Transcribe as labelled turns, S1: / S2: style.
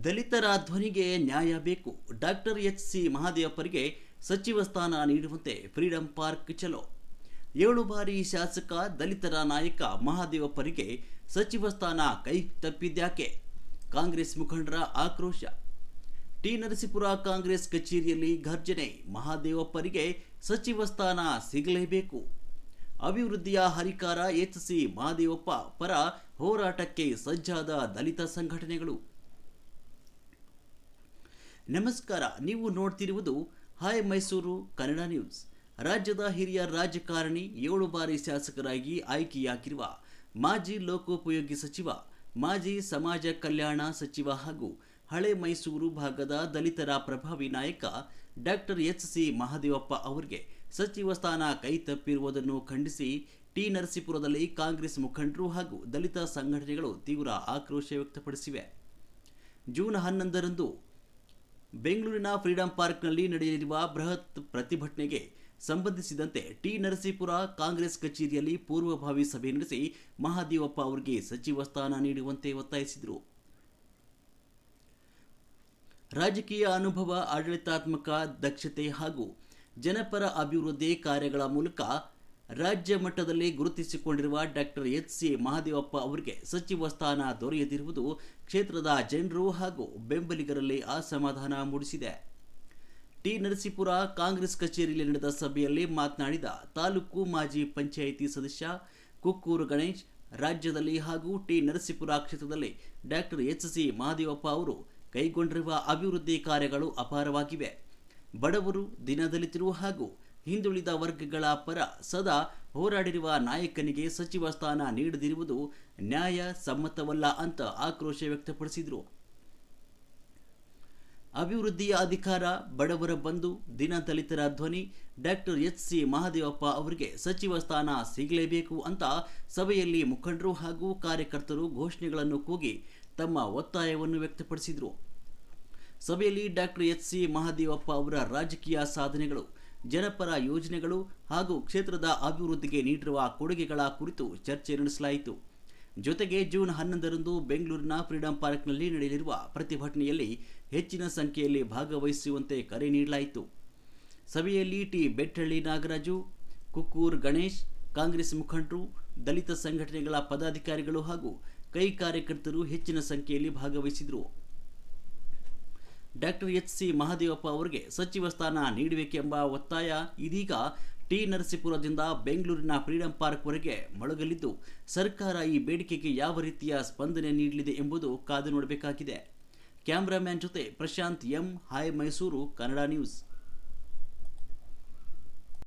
S1: ದಲಿತರ ಧ್ವನಿಗೆ ನ್ಯಾಯ ಬೇಕು. ಡಾಕ್ಟರ್ ಎಚ್.ಸಿ. ಮಹದೇವಪ್ಪರಿಗೆ ಸಚಿವ ಸ್ಥಾನ ನೀಡುವಂತೆ ಫ್ರೀಡಂ ಪಾರ್ಕ್ ಚಲೋ. 7 ಬಾರಿ ಶಾಸಕ ದಲಿತರ ನಾಯಕ ಮಹದೇವಪ್ಪರಿಗೆ ಸಚಿವ ಸ್ಥಾನ ಕೈ ತಪ್ಪಿದ್ಯಾಕೆ? ಕಾಂಗ್ರೆಸ್ ಮುಖಂಡರ ಆಕ್ರೋಶ. ಟಿ. ನರಸೀಪುರ ಕಾಂಗ್ರೆಸ್ ಕಚೇರಿಯಲ್ಲಿ ಘರ್ಜನೆ. ಮಹದೇವಪ್ಪರಿಗೆ ಸಚಿವ ಸ್ಥಾನ ಸಿಗಲೇಬೇಕು. ಅಭಿವೃದ್ಧಿಯ ಹರಿಕಾರ ಎಚ್.ಸಿ. ಮಹದೇವಪ್ಪ ಪರ ಹೋರಾಟಕ್ಕೆ ಸಜ್ಜಾದ ದಲಿತ ಸಂಘಟನೆಗಳು. ನಮಸ್ಕಾರ, ನೀವು ನೋಡ್ತಿರುವುದು ಹಾಯ್ ಮೈಸೂರು ಕನ್ನಡ ನ್ಯೂಸ್. ರಾಜ್ಯದ ಹಿರಿಯ ರಾಜಕಾರಣಿ, 7 ಬಾರಿ ಶಾಸಕರಾಗಿ ಆಯ್ಕೆಯಾಗಿರುವ ಮಾಜಿ ಲೋಕೋಪಯೋಗಿ ಸಚಿವ, ಮಾಜಿ ಸಮಾಜ ಕಲ್ಯಾಣ ಸಚಿವ ಹಾಗೂ ಹಳೆ ಮೈಸೂರು ಭಾಗದ ದಲಿತರ ಪ್ರಭಾವಿ ನಾಯಕ ಡಾಕ್ಟರ್ ಎಚ್.ಸಿ. ಮಹದೇವಪ್ಪ ಅವರಿಗೆ ಸಚಿವ ಸ್ಥಾನ ಕೈ ತಪ್ಪಿರುವುದನ್ನು ಖಂಡಿಸಿ ಟಿ. ನರಸೀಪುರದಲ್ಲಿ ಕಾಂಗ್ರೆಸ್ ಮುಖಂಡರು ಹಾಗೂ ದಲಿತ ಸಂಘಟನೆಗಳು ತೀವ್ರ ಆಕ್ರೋಶ ವ್ಯಕ್ತಪಡಿಸಿವೆ. ಜೂನ್ 11ರಂದು ಬೆಂಗಳೂರಿನ ಫ್ರೀಡಂ ಪಾರ್ಕ್ನಲ್ಲಿ ನಡೆಯಲಿರುವ ಬೃಹತ್ ಪ್ರತಿಭಟನೆಗೆ ಸಂಬಂಧಿಸಿದಂತೆ ಟಿ. ನರಸೀಪುರ ಕಾಂಗ್ರೆಸ್ ಕಚೇರಿಯಲ್ಲಿ ಪೂರ್ವಭಾವಿ ಸಭೆ ನಡೆಸಿ ಮಹದೇವಪ್ಪ ಅವರಿಗೆ ಸಚಿವ ಸ್ಥಾನ ನೀಡುವಂತೆ ಒತ್ತಾಯಿಸಿದರು. ರಾಜಕೀಯ ಅನುಭವ, ಆಡಳಿತಾತ್ಮಕ ದಕ್ಷತೆ ಹಾಗೂ ಜನಪರ ಅಭಿವೃದ್ಧಿ ಕಾರ್ಯಗಳ ಮೂಲಕ ರಾಜ್ಯ ಮಟ್ಟದಲ್ಲಿ ಗುರುತಿಸಿಕೊಂಡಿರುವ ಡಾಕ್ಟರ್ ಎಚ್.ಸಿ. ಮಹದೇವಪ್ಪ ಅವರಿಗೆ ಸಚಿವ ಸ್ಥಾನ ದೊರೆಯದಿರುವುದು ಕ್ಷೇತ್ರದ ಜನರು ಹಾಗೂ ಬೆಂಬಲಿಗರಲ್ಲಿ ಅಸಮಾಧಾನ ಮೂಡಿಸಿದೆ. ಟಿ. ನರಸೀಪುರ ಕಾಂಗ್ರೆಸ್ ಕಚೇರಿಯಲ್ಲಿ ನಡೆದ ಸಭೆಯಲ್ಲಿ ಮಾತನಾಡಿದ ತಾಲೂಕು ಮಾಜಿ ಪಂಚಾಯಿತಿ ಸದಸ್ಯ ಕುಕ್ಕೂರು ಗಣೇಶ್, ರಾಜ್ಯದಲ್ಲಿ ಹಾಗೂ ಟಿ. ನರಸೀಪುರ ಕ್ಷೇತ್ರದಲ್ಲಿ ಡಾಕ್ಟರ್ ಎಚ್.ಸಿ. ಮಹದೇವಪ್ಪ ಅವರು ಕೈಗೊಂಡಿರುವ ಅಭಿವೃದ್ಧಿ ಕಾರ್ಯಗಳು ಅಪಾರವಾಗಿವೆ. ಬಡವರು, ದೀನದಲಿತರು ಹಾಗೂ ಹಿಂದುಳಿದ ವರ್ಗಗಳ ಪರ ಸದಾ ಹೋರಾಡಿರುವ ನಾಯಕನಿಗೆ ಸಚಿವ ಸ್ಥಾನ ನೀಡದಿರುವುದು ನ್ಯಾಯ ಸಮ್ಮತವಲ್ಲ ಅಂತ ಆಕ್ರೋಶ ವ್ಯಕ್ತಪಡಿಸಿದರು. ಅಭಿವೃದ್ಧಿಯ ಅಧಿಕಾರ, ಬಡವರ ಬಂಧು, ದೀನದಲಿತರ ಧ್ವನಿ ಡಾಕ್ಟರ್ ಎಚ್.ಸಿ. ಮಹದೇವಪ್ಪ ಅವರಿಗೆ ಸಚಿವ ಸ್ಥಾನ ಸಿಗಲೇಬೇಕು ಅಂತ ಸಭೆಯಲ್ಲಿ ಮುಖಂಡರು ಹಾಗೂ ಕಾರ್ಯಕರ್ತರು ಘೋಷಣೆಗಳನ್ನು ಕೂಗಿ ತಮ್ಮ ಒತ್ತಾಯವನ್ನು ವ್ಯಕ್ತಪಡಿಸಿದರು. ಸಭೆಯಲ್ಲಿ ಡಾಕ್ಟರ್ ಎಚ್.ಸಿ. ಮಹದೇವಪ್ಪ ಅವರ ರಾಜಕೀಯ ಸಾಧನೆಗಳು, ಜನಪರ ಯೋಜನೆಗಳು ಹಾಗೂ ಕ್ಷೇತ್ರದ ಅಭಿವೃದ್ಧಿಗೆ ನೀಡಿರುವ ಕೊಡುಗೆಗಳ ಕುರಿತು ಚರ್ಚೆ ನಡೆಸಲಾಯಿತು. ಜೊತೆಗೆ ಜೂನ್ 11ರಂದು ಬೆಂಗಳೂರಿನ ಫ್ರೀಡಂ ಪಾರ್ಕ್ನಲ್ಲಿ ನಡೆಯಲಿರುವ ಪ್ರತಿಭಟನೆಯಲ್ಲಿ ಹೆಚ್ಚಿನ ಸಂಖ್ಯೆಯಲ್ಲಿ ಭಾಗವಹಿಸುವಂತೆ ಕರೆ ನೀಡಲಾಯಿತು. ಸಭೆಯಲ್ಲಿ ಟಿ. ಬೆಟ್ಟಳ್ಳಿ ನಾಗರಾಜು, ಕುಕ್ಕೂರ್ ಗಣೇಶ್, ಕಾಂಗ್ರೆಸ್ ಮುಖಂಡರು, ದಲಿತ ಸಂಘಟನೆಗಳ ಪದಾಧಿಕಾರಿಗಳು ಹಾಗೂ ಕೈ ಕಾರ್ಯಕರ್ತರು ಹೆಚ್ಚಿನ ಸಂಖ್ಯೆಯಲ್ಲಿ ಭಾಗವಹಿಸಿದರು. ಡಾಕ್ಟರ್ ಎಚ್.ಸಿ. ಮಹದೇವಪ್ಪ ಅವರಿಗೆ ಸಚಿವ ಸ್ಥಾನ ನೀಡಬೇಕೆಂಬ ಒತ್ತಾಯ ಇದೀಗ ಟಿ. ನರಸೀಪುರದಿಂದ ಬೆಂಗಳೂರಿನ ಫ್ರೀಡಂ ಪಾರ್ಕ್ವರೆಗೆ ಮೊಳಗಲಿದ್ದು, ಸರ್ಕಾರ ಈ ಬೇಡಿಕೆಗೆ ಯಾವ ರೀತಿಯ ಸ್ಪಂದನೆ ನೀಡಲಿದೆ ಎಂಬುದು ಕಾದು ನೋಡಬೇಕಾಗಿದೆ. ಕ್ಯಾಮರಾಮ್ಯಾನ್ ಜೊತೆ Prashant M, hi Mysuru Kannada news.